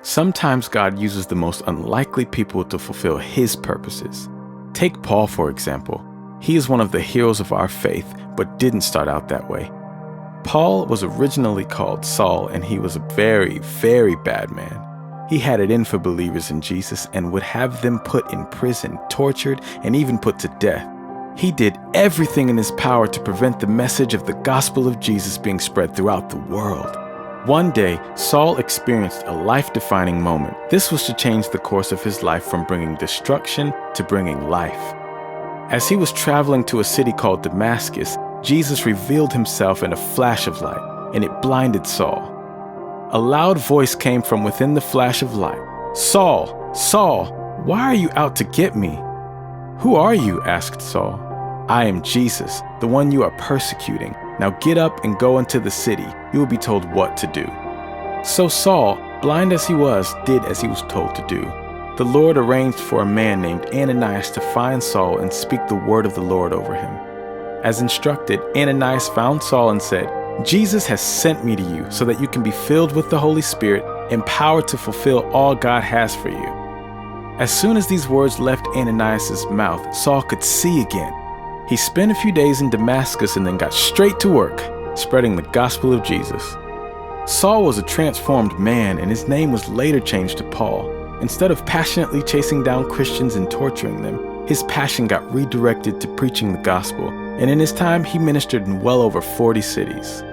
Sometimes God uses the most unlikely people to fulfill His purposes. Take Paul, for example. He is one of the heroes of our faith, but didn't start out that way. Paul was originally called Saul, and he was a very, very bad man. He had it in for believers in Jesus and would have them put in prison, tortured, and even put to death. He did everything in his power to prevent the message of the gospel of Jesus being spread throughout the world. One day, Saul experienced a life-defining moment. This was to change the course of his life from bringing destruction to bringing life. As he was traveling to a city called Damascus, Jesus revealed himself in a flash of light, and it blinded Saul. A loud voice came from within the flash of light. "Saul, Saul, why are you out to get me?" "Who are you?" asked Saul. "I am Jesus, the one you are persecuting. Now get up and go into the city. You will be told what to do." So Saul, blind as he was, did as he was told to do. The Lord arranged for a man named Anais to find Saul and speak the word of the Lord over him. As instructed, Anais found Saul and said, "Jesus has sent me to you so that you can be filled with the Holy Spirit, empowered to fulfill all God has for you." As soon as these words left Ananias' mouth, Saul could see again. He spent a few days in Damascus and then got straight to work, spreading the gospel of Jesus. Saul was a transformed man, and his name was later changed to Paul. Instead of passionately chasing down Christians and torturing them, his passion got redirected to preaching the gospel, and in his time, he ministered in well over 40 cities.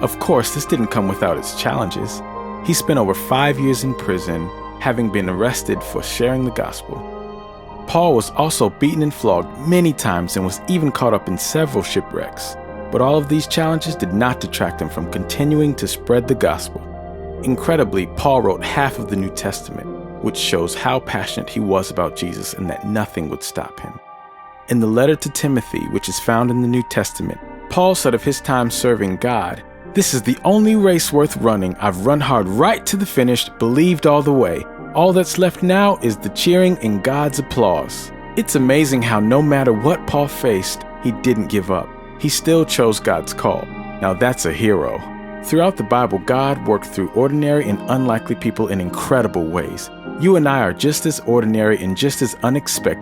Of course, this didn't come without its challenges. He spent over 5 years in prison, having been arrested for sharing the gospel. Paul was also beaten and flogged many times and was even caught up in several shipwrecks. But all of these challenges did not detract him from continuing to spread the gospel. Incredibly, Paul wrote half of the New Testament, which shows how passionate he was about Jesus and that nothing would stop him. In the letter to Timothy, which is found in the New Testament, Paul said of his time serving God, "This is the only race worth running. I've run hard right to the finish, believed all the way. All that's left now is the cheering and God's applause." It's amazing how no matter what Paul faced, he didn't give up. He still chose God's call. Now that's a hero. Throughout the Bible, God worked through ordinary and unlikely people in incredible ways. You and I are just as ordinary and just as unexpected